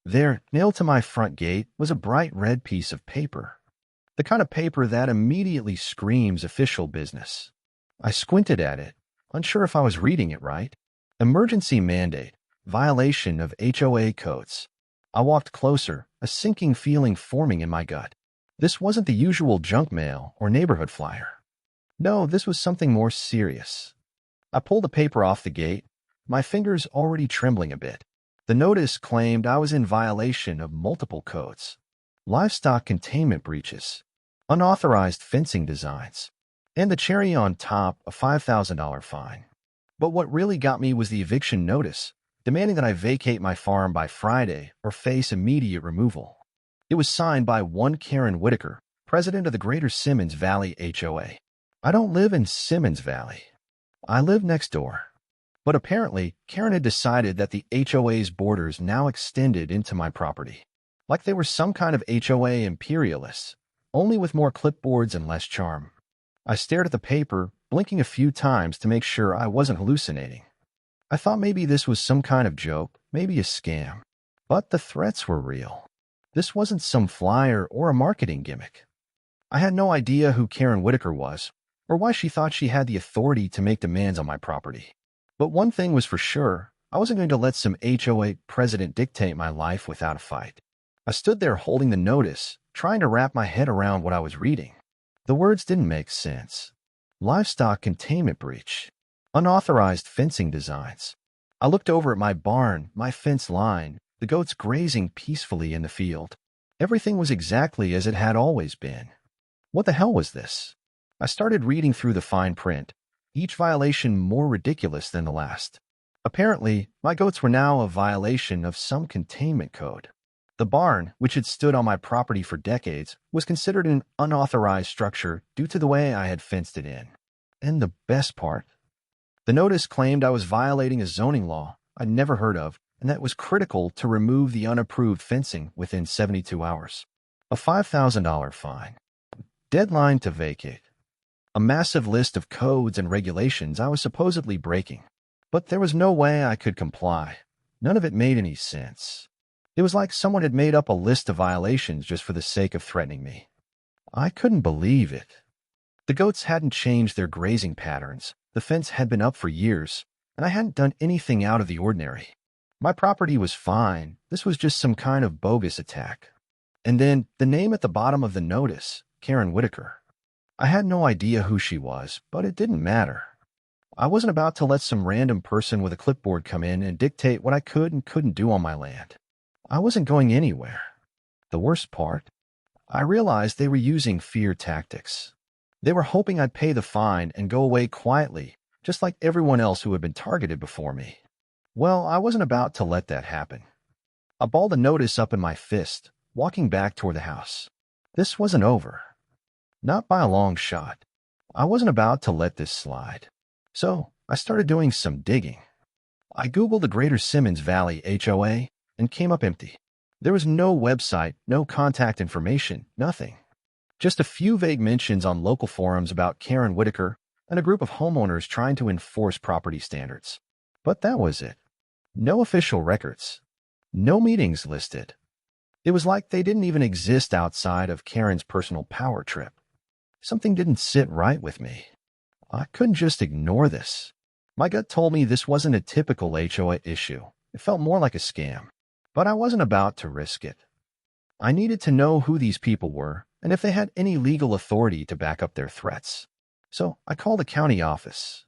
There, nailed to my front gate, was a bright red piece of paper. The kind of paper that immediately screams official business. I squinted at it, unsure if I was reading it right. Emergency mandate, violation of HOA codes. I walked closer, a sinking feeling forming in my gut. This wasn't the usual junk mail or neighborhood flyer. No, this was something more serious. I pulled the paper off the gate, my fingers already trembling a bit. The notice claimed I was in violation of multiple codes. Livestock containment breaches, unauthorized fencing designs, and the cherry on top, a $5,000 fine. But what really got me was the eviction notice, demanding that I vacate my farm by Friday or face immediate removal. It was signed by one Karen Whitaker, president of the Greater Simmons Valley HOA. I don't live in Simmons Valley. I live next door. But apparently, Karen had decided that the HOA's borders now extended into my property. Like they were some kind of HOA imperialists, only with more clipboards and less charm. I stared at the paper, blinking a few times to make sure I wasn't hallucinating. I thought maybe this was some kind of joke, maybe a scam. But the threats were real. This wasn't some flyer or a marketing gimmick. I had no idea who Karen Whitaker was, or why she thought she had the authority to make demands on my property. But one thing was for sure, I wasn't going to let some HOA president dictate my life without a fight. I stood there holding the notice, trying to wrap my head around what I was reading. The words didn't make sense. Livestock containment breach. Unauthorized fencing designs. I looked over at my barn, my fence line, the goats grazing peacefully in the field. Everything was exactly as it had always been. What the hell was this? I started reading through the fine print, each violation more ridiculous than the last. Apparently, my goats were now a violation of some containment code. The barn, which had stood on my property for decades, was considered an unauthorized structure due to the way I had fenced it in. And the best part, the notice claimed I was violating a zoning law I'd never heard of, and that was critical to remove the unapproved fencing within 72 hours. A $5,000 fine. Deadline to vacate. A massive list of codes and regulations I was supposedly breaking. But there was no way I could comply. None of it made any sense. It was like someone had made up a list of violations just for the sake of threatening me. I couldn't believe it. The goats hadn't changed their grazing patterns, the fence had been up for years, and I hadn't done anything out of the ordinary. My property was fine, this was just some kind of bogus attack. And then, the name at the bottom of the notice, Karen Whitaker. I had no idea who she was, but it didn't matter. I wasn't about to let some random person with a clipboard come in and dictate what I could and couldn't do on my land. I wasn't going anywhere. The worst part? I realized they were using fear tactics. They were hoping I'd pay the fine and go away quietly, just like everyone else who had been targeted before me. Well, I wasn't about to let that happen. I balled the notice up in my fist, walking back toward the house. This wasn't over. Not by a long shot. I wasn't about to let this slide. So, I started doing some digging. I Googled the Greater Simmons Valley HOA and came up empty. There was no website, no contact information, nothing. Just a few vague mentions on local forums about Karen Whitaker and a group of homeowners trying to enforce property standards. But that was it. No official records. No meetings listed. It was like they didn't even exist outside of Karen's personal power trip. Something didn't sit right with me. I couldn't just ignore this. My gut told me this wasn't a typical HOA issue. It felt more like a scam. But I wasn't about to risk it. I needed to know who these people were and if they had any legal authority to back up their threats. So I called the county office.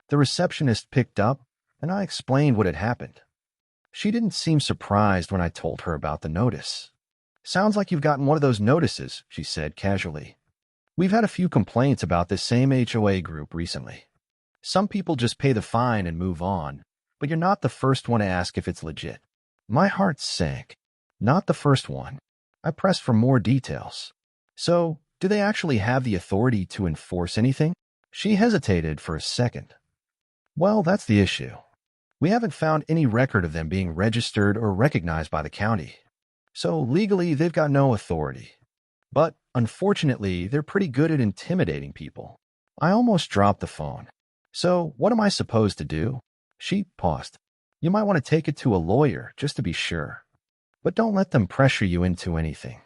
The receptionist picked up, and I explained what had happened. She didn't seem surprised when I told her about the notice. "Sounds like you've gotten one of those notices," she said casually. "We've had a few complaints about this same HOA group recently. Some people just pay the fine and move on, but you're not the first one to ask if it's legit." My heart sank. Not the first one. I pressed for more details. "So, do they actually have the authority to enforce anything?" She hesitated for a second. "Well, that's the issue. We haven't found any record of them being registered or recognized by the county. So legally, they've got no authority. But unfortunately, they're pretty good at intimidating people." I almost dropped the phone. "So what am I supposed to do?" She paused. "You might want to take it to a lawyer, just to be sure." But don't let them pressure you into anything.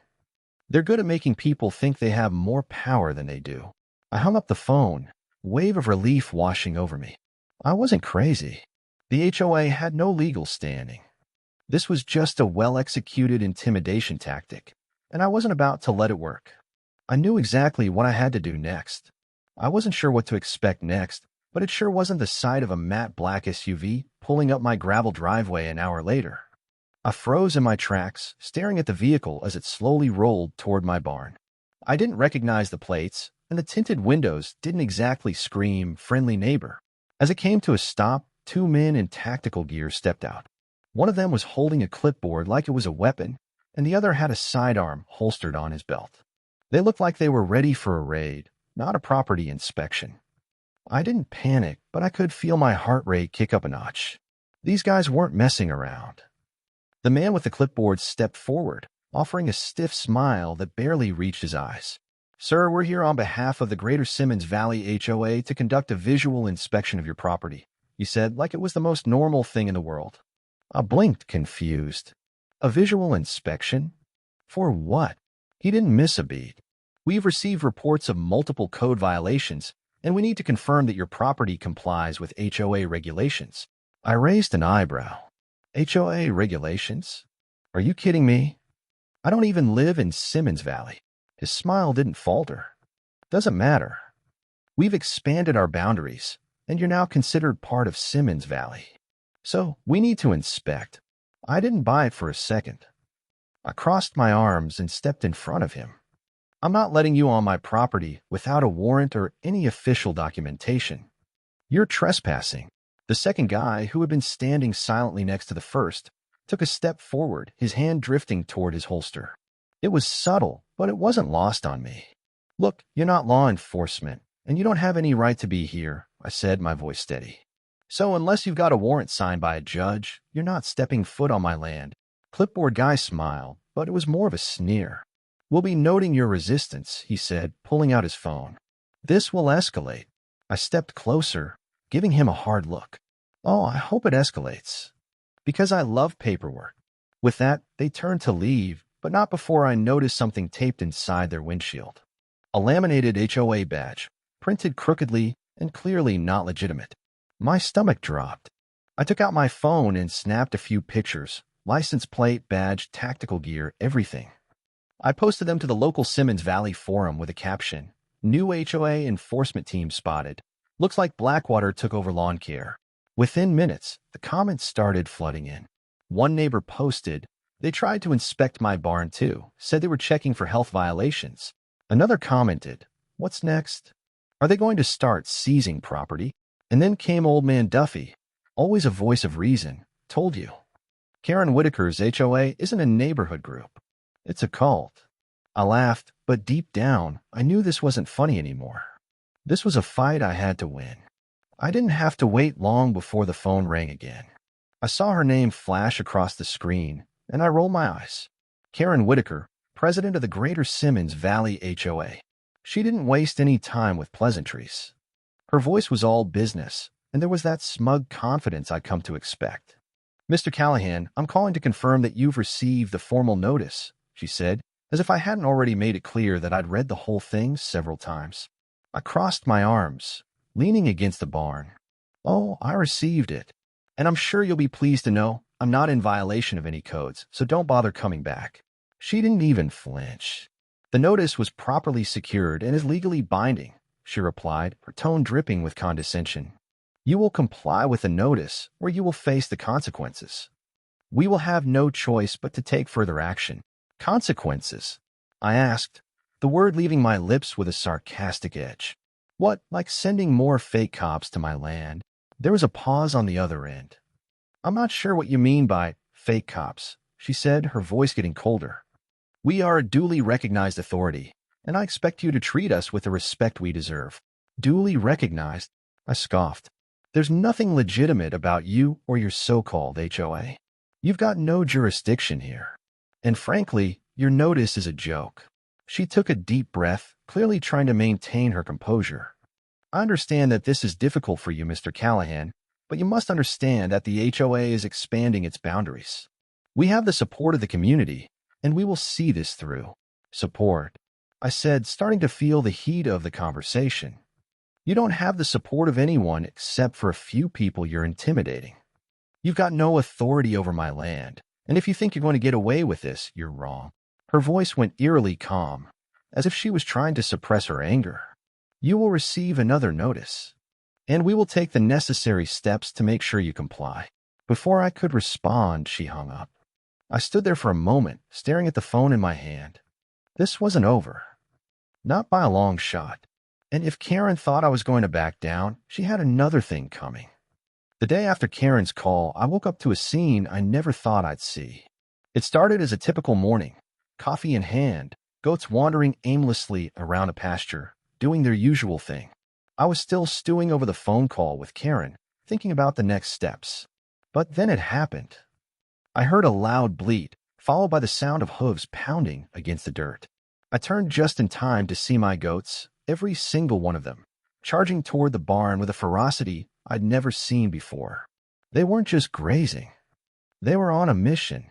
They're good at making people think they have more power than they do. I hung up the phone, wave of relief washing over me. I wasn't crazy. The HOA had no legal standing. This was just a well-executed intimidation tactic, and I wasn't about to let it work. I knew exactly what I had to do next. I wasn't sure what to expect next, but it sure wasn't the sight of a matte black SUV pulling up my gravel driveway an hour later. I froze in my tracks, staring at the vehicle as it slowly rolled toward my barn. I didn't recognize the plates, and the tinted windows didn't exactly scream friendly neighbor. As it came to a stop, two men in tactical gear stepped out. One of them was holding a clipboard like it was a weapon, and the other had a sidearm holstered on his belt. They looked like they were ready for a raid, not a property inspection. I didn't panic, but I could feel my heart rate kick up a notch. These guys weren't messing around. The man with the clipboard stepped forward, offering a stiff smile that barely reached his eyes. "Sir, we're here on behalf of the Greater Simmons Valley HOA to conduct a visual inspection of your property," he said, like it was the most normal thing in the world. I blinked, confused. A visual inspection? For what? He didn't miss a beat. "We've received reports of multiple code violations, and we need to confirm that your property complies with HOA regulations." I raised an eyebrow. HOA regulations? Are you kidding me? I don't even live in Simmons Valley. His smile didn't falter. "Doesn't matter. We've expanded our boundaries, and you're now considered part of Simmons Valley. So we need to inspect." I didn't buy it for a second. I crossed my arms and stepped in front of him. "I'm not letting you on my property without a warrant or any official documentation. You're trespassing." The second guy, who had been standing silently next to the first, took a step forward, his hand drifting toward his holster. It was subtle, but it wasn't lost on me. "Look, you're not law enforcement, and you don't have any right to be here," I said, my voice steady. "So unless you've got a warrant signed by a judge, you're not stepping foot on my land." Clipboard guy smiled, but it was more of a sneer. "We'll be noting your resistance," he said, pulling out his phone. "This will escalate." I stepped closer, giving him a hard look. "Oh, I hope it escalates. Because I love paperwork." With that, they turned to leave, but not before I noticed something taped inside their windshield. A laminated HOA badge, printed crookedly and clearly not legitimate. My stomach dropped. I took out my phone and snapped a few pictures. License plate, badge, tactical gear, everything. I posted them to the local Simmons Valley forum with a caption, "New HOA enforcement team spotted. Looks like Blackwater took over lawn care." Within minutes, the comments started flooding in. One neighbor posted, "They tried to inspect my barn too, said they were checking for health violations." Another commented, "What's next? Are they going to start seizing property?" And then came Old Man Duffy, always a voice of reason, "Told you. Karen Whitaker's HOA isn't a neighborhood group. It's a cult." I laughed, but deep down, I knew this wasn't funny anymore. This was a fight I had to win. I didn't have to wait long before the phone rang again. I saw her name flash across the screen, and I rolled my eyes. Karen Whitaker, president of the Greater Simmons Valley HOA. She didn't waste any time with pleasantries. Her voice was all business, and there was that smug confidence I'd come to expect. "Mr. Callahan, I'm calling to confirm that you've received the formal notice," she said, as if I hadn't already made it clear that I'd read the whole thing several times. I crossed my arms, leaning against the barn. "Oh, I received it. And I'm sure you'll be pleased to know I'm not in violation of any codes, so don't bother coming back." She didn't even flinch. "The notice was properly secured and is legally binding," she replied, her tone dripping with condescension. "You will comply with the notice, or you will face the consequences. We will have no choice but to take further action." "Consequences?" I asked, the word leaving my lips with a sarcastic edge. "What, like sending more fake cops to my land?" There was a pause on the other end. "I'm not sure what you mean by fake cops," she said, her voice getting colder. "We are a duly recognized authority, and I expect you to treat us with the respect we deserve." "Duly recognized?" I scoffed. "There's nothing legitimate about you or your so-called HOA. You've got no jurisdiction here. And frankly, your notice is a joke." She took a deep breath, clearly trying to maintain her composure. "I understand that this is difficult for you, Mr. Callahan, but you must understand that the HOA is expanding its boundaries. We have the support of the community, and we will see this through. Support, I said, starting to feel the heat of the conversation. You don't have the support of anyone except for a few people you're intimidating. You've got no authority over my land, and if you think you're going to get away with this, you're wrong. Her voice went eerily calm, as if she was trying to suppress her anger. You will receive another notice, and we will take the necessary steps to make sure you comply. Before I could respond, she hung up. I stood there for a moment, staring at the phone in my hand. This wasn't over. Not by a long shot. And if Karen thought I was going to back down, she had another thing coming. The day after Karen's call, I woke up to a scene I never thought I'd see. It started as a typical morning, coffee in hand, goats wandering aimlessly around a pasture, doing their usual thing. I was still stewing over the phone call with Karen, thinking about the next steps. But then it happened. I heard a loud bleat, followed by the sound of hooves pounding against the dirt. I turned just in time to see my goats, every single one of them, charging toward the barn with a ferocity I'd never seen before. They weren't just grazing. They were on a mission.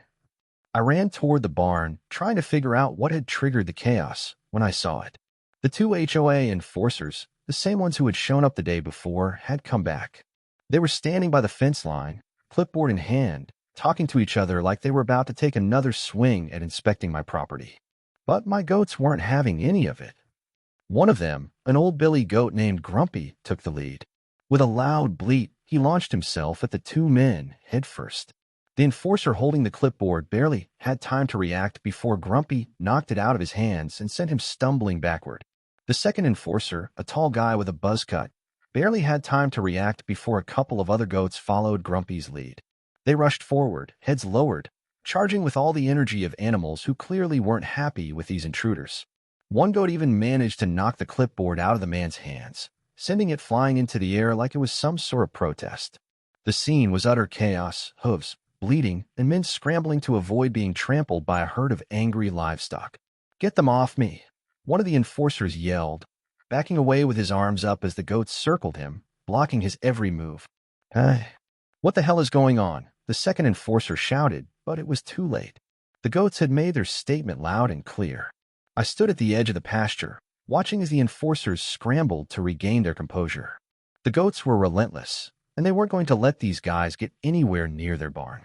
I ran toward the barn, trying to figure out what had triggered the chaos when I saw it. The two HOA enforcers, the same ones who had shown up the day before, had come back. They were standing by the fence line, clipboard in hand, talking to each other like they were about to take another swing at inspecting my property. But my goats weren't having any of it. One of them, an old billy goat named Grumpy, took the lead. With a loud bleat, he launched himself at the two men headfirst. The enforcer holding the clipboard barely had time to react before Grumpy knocked it out of his hands and sent him stumbling backward. The second enforcer, a tall guy with a buzz cut, barely had time to react before a couple of other goats followed Grumpy's lead. They rushed forward, heads lowered, charging with all the energy of animals who clearly weren't happy with these intruders. One goat even managed to knock the clipboard out of the man's hands, sending it flying into the air like it was some sort of protest. The scene was utter chaos, hooves, bleeding, and men scrambling to avoid being trampled by a herd of angry livestock. "Get them off me," one of the enforcers yelled, backing away with his arms up as the goats circled him, blocking his every move. "Hey, what the hell is going on?" the second enforcer shouted, but it was too late. The goats had made their statement loud and clear. I stood at the edge of the pasture, watching as the enforcers scrambled to regain their composure. The goats were relentless, and they weren't going to let these guys get anywhere near their barn.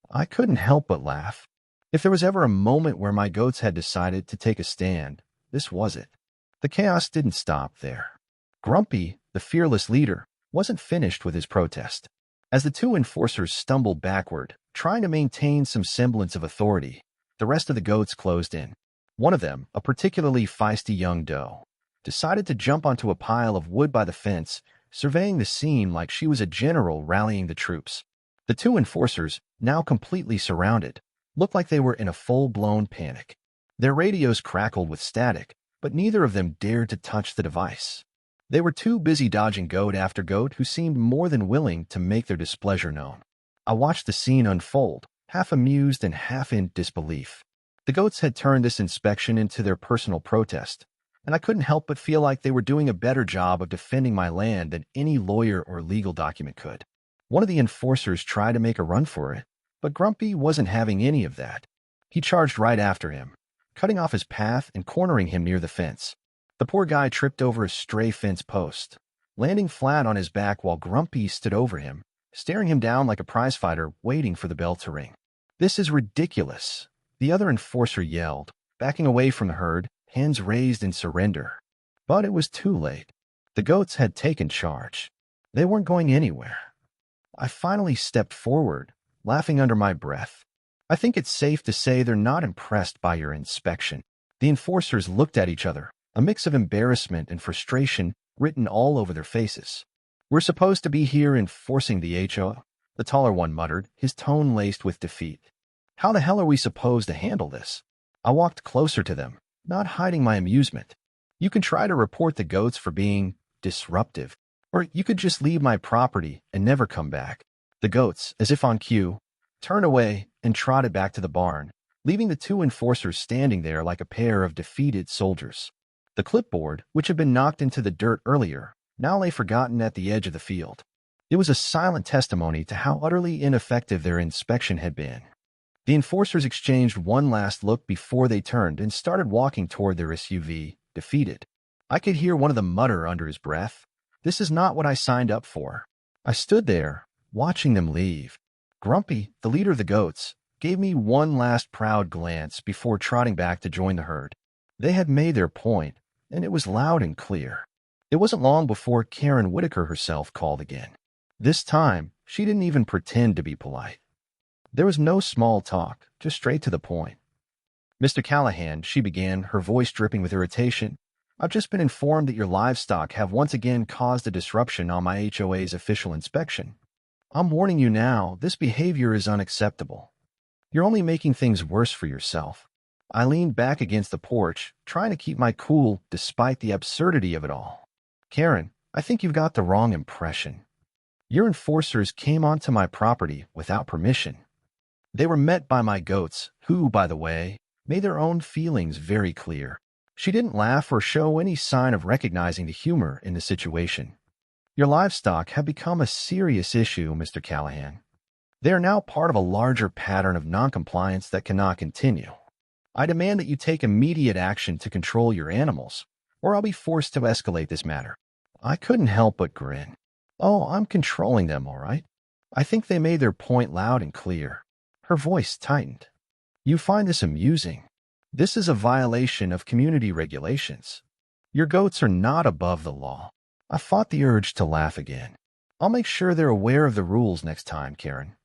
I couldn't help but laugh. If there was ever a moment where my goats had decided to take a stand, this was it. The chaos didn't stop there. Grumpy, the fearless leader, wasn't finished with his protest. As the two enforcers stumbled backward, trying to maintain some semblance of authority, the rest of the goats closed in. One of them, a particularly feisty young doe, decided to jump onto a pile of wood by the fence, surveying the scene like she was a general rallying the troops. The two enforcers, now completely surrounded, looked like they were in a full-blown panic. Their radios crackled with static, but neither of them dared to touch the device. They were too busy dodging goat after goat who seemed more than willing to make their displeasure known. I watched the scene unfold, half amused and half in disbelief. The goats had turned this inspection into their personal protest, and I couldn't help but feel like they were doing a better job of defending my land than any lawyer or legal document could. One of the enforcers tried to make a run for it, but Grumpy wasn't having any of that. He charged right after him, cutting off his path and cornering him near the fence. The poor guy tripped over a stray fence post, landing flat on his back while Grumpy stood over him, staring him down like a prizefighter waiting for the bell to ring. "This is ridiculous," the other enforcer yelled, backing away from the herd, hands raised in surrender. But it was too late. The goats had taken charge. They weren't going anywhere. I finally stepped forward, laughing under my breath. "I think it's safe to say they're not impressed by your inspection." The enforcers looked at each other, a mix of embarrassment and frustration written all over their faces. "We're supposed to be here enforcing the HOA," the taller one muttered, his tone laced with defeat. "How the hell are we supposed to handle this?" I walked closer to them, not hiding my amusement. "You can try to report the goats for being disruptive, or you could just leave my property and never come back." The goats, as if on cue, turned away and trotted back to the barn, leaving the two enforcers standing there like a pair of defeated soldiers. The clipboard, which had been knocked into the dirt earlier, now lay forgotten at the edge of the field. It was a silent testimony to how utterly ineffective their inspection had been. The enforcers exchanged one last look before they turned and started walking toward their SUV, defeated. I could hear one of them mutter under his breath, "This is not what I signed up for." I stood there, watching them leave. Grumpy, the leader of the goats, gave me one last proud glance before trotting back to join the herd. They had made their point, and it was loud and clear. It wasn't long before Karen Whitaker herself called again. This time, she didn't even pretend to be polite. There was no small talk, just straight to the point. "Mr. Callahan," she began, her voice dripping with irritation, "I've just been informed that your livestock have once again caused a disruption on my HOA's official inspection. I'm warning you now, this behavior is unacceptable. You're only making things worse for yourself." I leaned back against the porch, trying to keep my cool despite the absurdity of it all. "Karen, I think you've got the wrong impression. Your enforcers came onto my property without permission. They were met by my goats, who, by the way, made their own feelings very clear." She didn't laugh or show any sign of recognizing the humor in the situation. "Your livestock have become a serious issue, Mr. Callahan. They are now part of a larger pattern of noncompliance that cannot continue. I demand that you take immediate action to control your animals, or I'll be forced to escalate this matter." I couldn't help but grin. "Oh, I'm controlling them, all right." I think they made their point loud and clear. Her voice tightened. "You find this amusing? This is a violation of community regulations. Your goats are not above the law." I fought the urge to laugh again. "I'll make sure they're aware of the rules next time, Karen.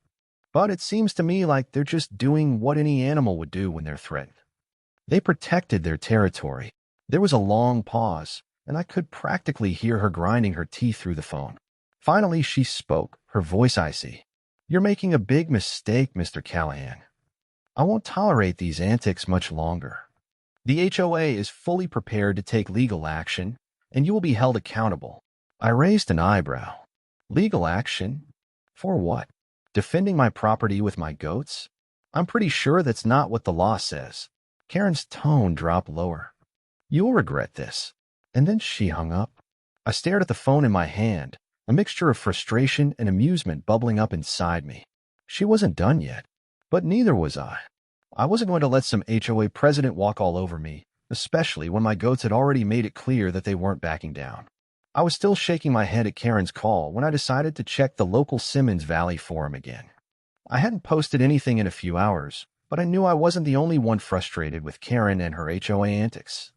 But it seems to me like they're just doing what any animal would do when they're threatened." They protected their territory. There was a long pause, and I could practically hear her grinding her teeth through the phone. Finally, she spoke, her voice icy. "You're making a big mistake, Mr. Callahan. I won't tolerate these antics much longer. The HOA is fully prepared to take legal action, and you will be held accountable." I raised an eyebrow. "Legal action? For what? Defending my property with my goats? I'm pretty sure that's not what the law says." Karen's tone dropped lower. "You'll regret this." And then she hung up. I stared at the phone in my hand, a mixture of frustration and amusement bubbling up inside me. She wasn't done yet, but neither was I. I wasn't going to let some HOA president walk all over me, especially when my goats had already made it clear that they weren't backing down. I was still shaking my head at Karen's call when I decided to check the local Simmons Valley forum again. I hadn't posted anything in a few hours, but I knew I wasn't the only one frustrated with Karen and her HOA antics.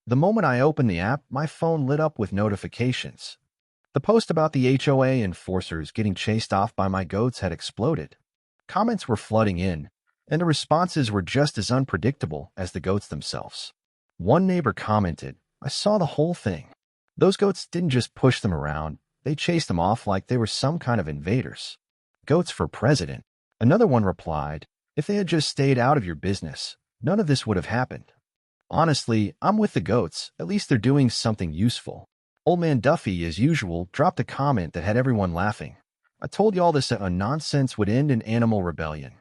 The moment I opened the app, my phone lit up with notifications. The post about the HOA enforcers getting chased off by my goats had exploded. Comments were flooding in, and the responses were just as unpredictable as the goats themselves. One neighbor commented, "I saw the whole thing. Those goats didn't just push them around, they chased them off like they were some kind of invaders. Goats for president." Another one replied, "If they had just stayed out of your business, none of this would have happened." Honestly, I'm with the goats. At least they're doing something useful. Old Man Duffy, as usual, dropped a comment that had everyone laughing. "I told you all this nonsense would end in animal rebellion.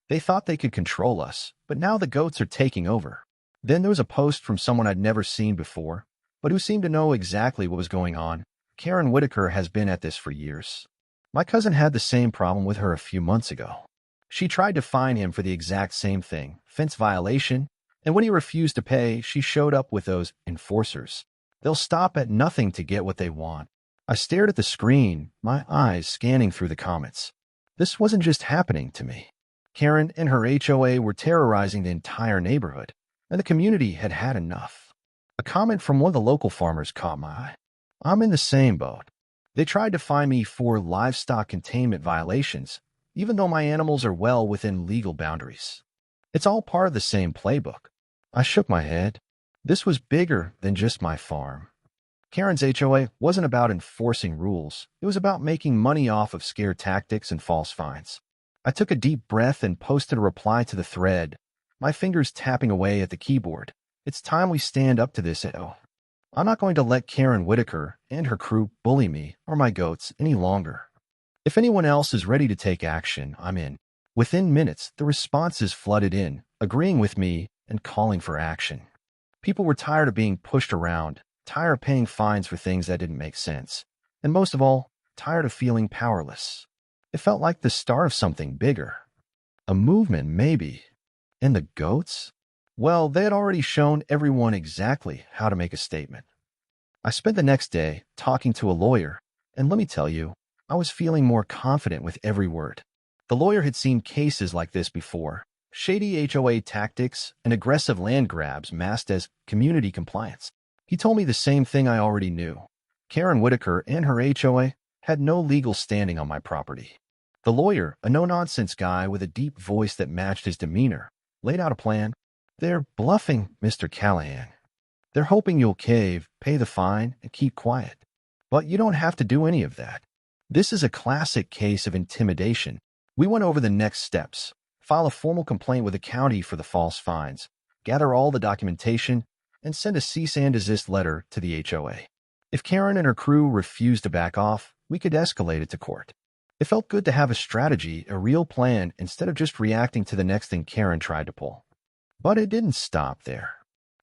They thought they could control us, but now the goats are taking over." Then there was a post from someone I'd never seen before, but who seemed to know exactly what was going on. "Karen Whitaker has been at this for years. My cousin had the same problem with her a few months ago. She tried to fine him for the exact same thing, fence violation, and when he refused to pay, she showed up with those enforcers. They'll stop at nothing to get what they want." I stared at the screen, my eyes scanning through the comments. This wasn't just happening to me. Karen and her HOA were terrorizing the entire neighborhood, and the community had had enough. A comment from one of the local farmers caught my eye. "I'm in the same boat. They tried to fine me for livestock containment violations, even though my animals are well within legal boundaries. It's all part of the same playbook." I shook my head. This was bigger than just my farm. Karen's HOA wasn't about enforcing rules. It was about making money off of scare tactics and false fines. I took a deep breath and posted a reply to the thread, my fingers tapping away at the keyboard. "It's time we stand up to this. I'm not going to let Karen Whitaker and her crew bully me or my goats any longer. If anyone else is ready to take action, I'm in." Within minutes, the responses flooded in, agreeing with me and calling for action. People were tired of being pushed around, tired of paying fines for things that didn't make sense, and most of all, tired of feeling powerless. It felt like the start of something bigger. A movement, maybe. And the goats? Well, they had already shown everyone exactly how to make a statement. I spent the next day talking to a lawyer, and let me tell you, I was feeling more confident with every word. The lawyer had seen cases like this before, shady HOA tactics and aggressive land grabs masked as community compliance. He told me the same thing I already knew. Karen Whitaker and her HOA had no legal standing on my property. The lawyer, a no-nonsense guy with a deep voice that matched his demeanor, laid out a plan. They're bluffing, Mr. Callahan. They're hoping you'll cave, pay the fine, and keep quiet. But you don't have to do any of that. This is a classic case of intimidation. We went over the next steps. File a formal complaint with the county for the false fines, gather all the documentation, and send a cease and desist letter to the HOA. If Karen and her crew refused to back off, we could escalate it to court. It felt good to have a strategy, a real plan, instead of just reacting to the next thing Karen tried to pull. But it didn't stop there.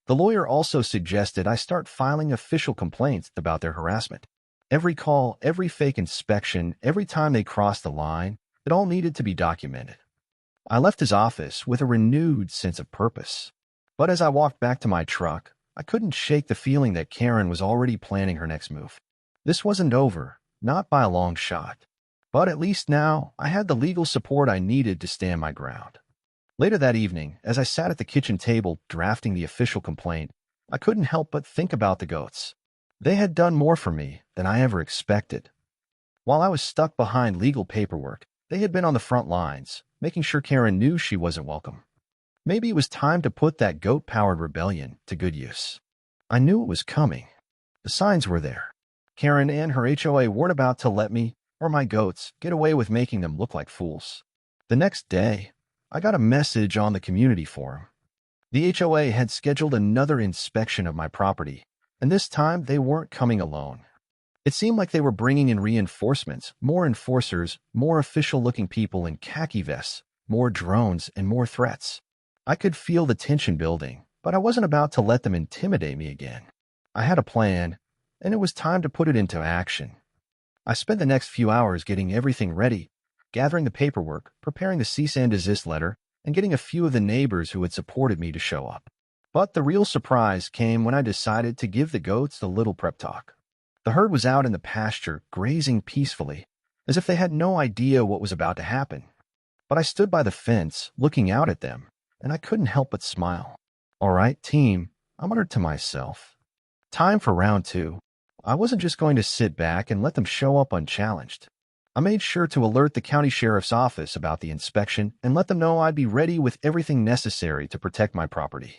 The lawyer also suggested I start filing official complaints about their harassment. Every call, every fake inspection, every time they crossed the line, it all needed to be documented. I left his office with a renewed sense of purpose. But as I walked back to my truck, I couldn't shake the feeling that Karen was already planning her next move. This wasn't over, not by a long shot. But at least now, I had the legal support I needed to stand my ground. Later that evening, as I sat at the kitchen table drafting the official complaint, I couldn't help but think about the goats. They had done more for me than I ever expected. While I was stuck behind legal paperwork, they had been on the front lines, making sure Karen knew she wasn't welcome. Maybe it was time to put that goat-powered rebellion to good use. I knew it was coming. The signs were there. Karen and her HOA weren't about to let me, or my goats, get away with making them look like fools. The next day, I got a message on the community forum. The HOA had scheduled another inspection of my property, and this time they weren't coming alone. It seemed like they were bringing in reinforcements, more enforcers, more official-looking people in khaki vests, more drones, and more threats. I could feel the tension building, but I wasn't about to let them intimidate me again. I had a plan, and it was time to put it into action. I spent the next few hours getting everything ready, gathering the paperwork, preparing the cease and desist letter, and getting a few of the neighbors who had supported me to show up. But the real surprise came when I decided to give the goats a little prep talk. The herd was out in the pasture, grazing peacefully, as if they had no idea what was about to happen. But I stood by the fence, looking out at them, and I couldn't help but smile. All right, team, I muttered to myself. Time for round 2. I wasn't just going to sit back and let them show up unchallenged. I made sure to alert the county sheriff's office about the inspection and let them know I'd be ready with everything necessary to protect my property.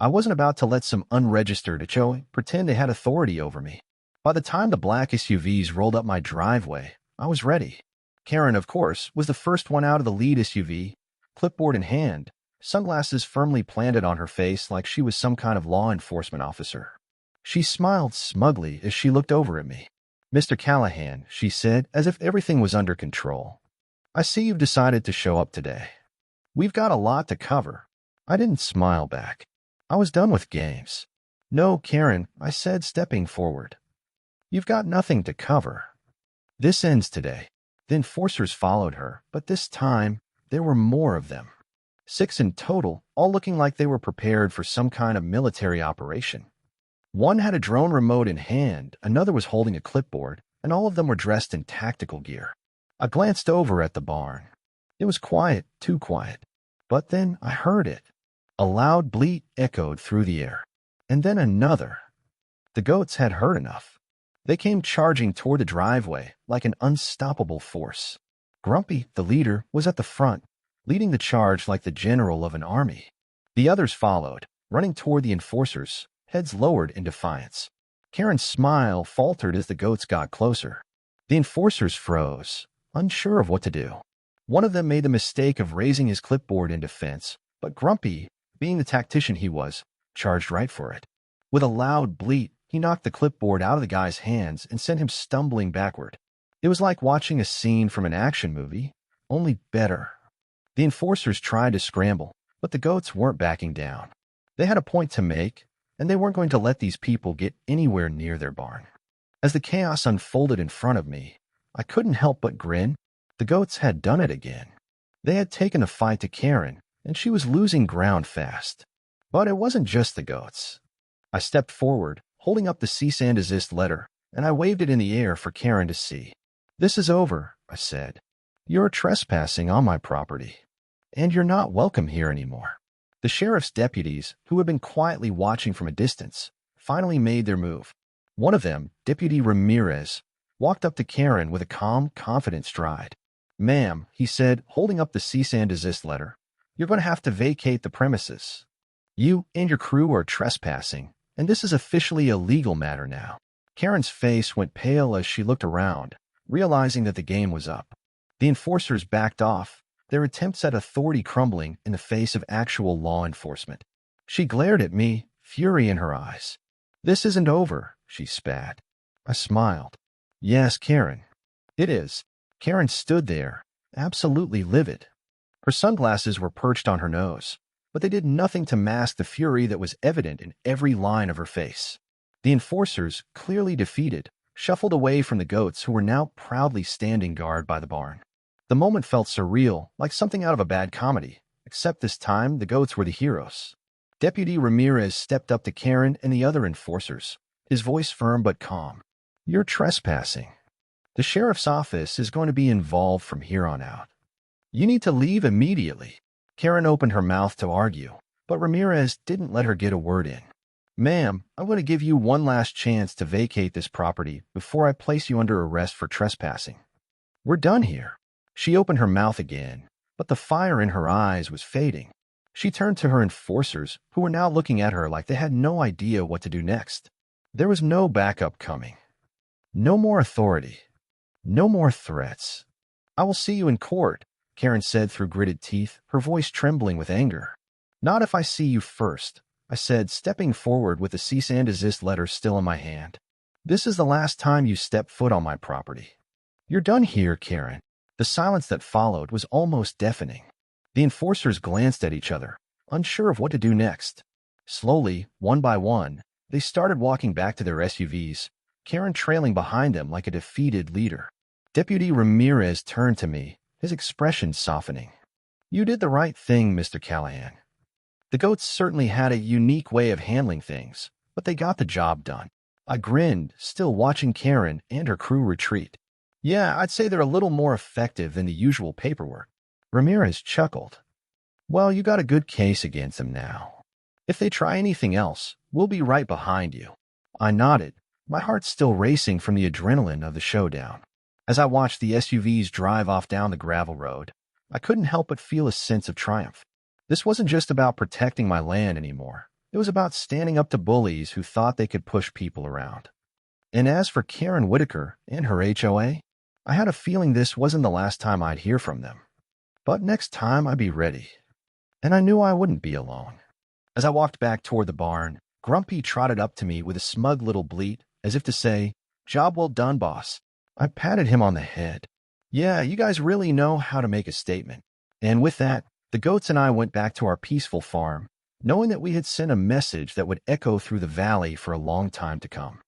I wasn't about to let some unregistered HOA pretend they had authority over me. By the time the black SUVs rolled up my driveway, I was ready. Karen, of course, was the first one out of the lead SUV, clipboard in hand, sunglasses firmly planted on her face like she was some kind of law enforcement officer. She smiled smugly as she looked over at me. Mr. Callahan, she said, as if everything was under control. I see you've decided to show up today. We've got a lot to cover. I didn't smile back. I was done with games. No, Karen, I said, stepping forward. You've got nothing to cover. This ends today. The enforcers followed her, but this time, there were more of them. 6 in total, all looking like they were prepared for some kind of military operation. One had a drone remote in hand, another was holding a clipboard, and all of them were dressed in tactical gear. I glanced over at the barn. It was quiet, too quiet. But then I heard it. A loud bleat echoed through the air. And then another. The goats had heard enough. They came charging toward the driveway like an unstoppable force. Grumpy, the leader, was at the front, leading the charge like the general of an army. The others followed, running toward the enforcers, heads lowered in defiance. Karen's smile faltered as the goats got closer. The enforcers froze, unsure of what to do. One of them made the mistake of raising his clipboard in defense, but Grumpy, being the tactician he was, charged right for it. With a loud bleat, he knocked the clipboard out of the guy's hands and sent him stumbling backward. It was like watching a scene from an action movie, only better. The enforcers tried to scramble, but the goats weren't backing down. They had a point to make, and they weren't going to let these people get anywhere near their barn. As the chaos unfolded in front of me, I couldn't help but grin. The goats had done it again. They had taken the fight to Karen, and she was losing ground fast. But it wasn't just the goats. I stepped forward, holding up the cease and desist letter, and I waved it in the air for Karen to see. "This is over," I said. "You're trespassing on my property, and you're not welcome here anymore." The sheriff's deputies, who had been quietly watching from a distance, finally made their move. One of them, Deputy Ramirez, walked up to Karen with a calm, confident stride. "Ma'am," he said, holding up the cease and desist letter, "you're going to have to vacate the premises. You and your crew are trespassing, and this is officially a legal matter now." Karen's face went pale as she looked around, realizing that the game was up. The enforcers backed off, their attempts at authority crumbling in the face of actual law enforcement. She glared at me, fury in her eyes. "This isn't over," she spat. I smiled. "Yes, Karen. It is." Karen stood there, absolutely livid. Her sunglasses were perched on her nose, but they did nothing to mask the fury that was evident in every line of her face. The enforcers, clearly defeated, shuffled away from the goats who were now proudly standing guard by the barn. The moment felt surreal, like something out of a bad comedy, except this time the goats were the heroes. Deputy Ramirez stepped up to Karen and the other enforcers, his voice firm but calm. "You're trespassing. The sheriff's office is going to be involved from here on out. You need to leave immediately." Karen opened her mouth to argue, but Ramirez didn't let her get a word in. "Ma'am, I'm going to give you one last chance to vacate this property before I place you under arrest for trespassing. We're done here." She opened her mouth again, but the fire in her eyes was fading. She turned to her enforcers, who were now looking at her like they had no idea what to do next. There was no backup coming. No more authority. No more threats. "I will see you in court," Karen said through gritted teeth, her voice trembling with anger. "Not if I see you first," I said, stepping forward with the cease and desist letter still in my hand. "This is the last time you step foot on my property. You're done here, Karen." The silence that followed was almost deafening. The enforcers glanced at each other, unsure of what to do next. Slowly, one by one, they started walking back to their SUVs, Karen trailing behind them like a defeated leader. Deputy Ramirez turned to me, his expression softening. "You did the right thing, Mr. Callahan. The goats certainly had a unique way of handling things, but they got the job done." I grinned, still watching Karen and her crew retreat. "Yeah, I'd say they're a little more effective than the usual paperwork." Ramirez chuckled. "Well, you got a good case against them now. If they try anything else, we'll be right behind you." I nodded, my heart still racing from the adrenaline of the showdown. As I watched the SUVs drive off down the gravel road, I couldn't help but feel a sense of triumph. This wasn't just about protecting my land anymore. It was about standing up to bullies who thought they could push people around. And as for Karen Whitaker and her HOA, I had a feeling this wasn't the last time I'd hear from them. But next time I'd be ready. And I knew I wouldn't be alone. As I walked back toward the barn, Grumpy trotted up to me with a smug little bleat, as if to say, "Job well done, boss." I patted him on the head. "Yeah, you guys really know how to make a statement." And with that, the goats and I went back to our peaceful farm, knowing that we had sent a message that would echo through the valley for a long time to come.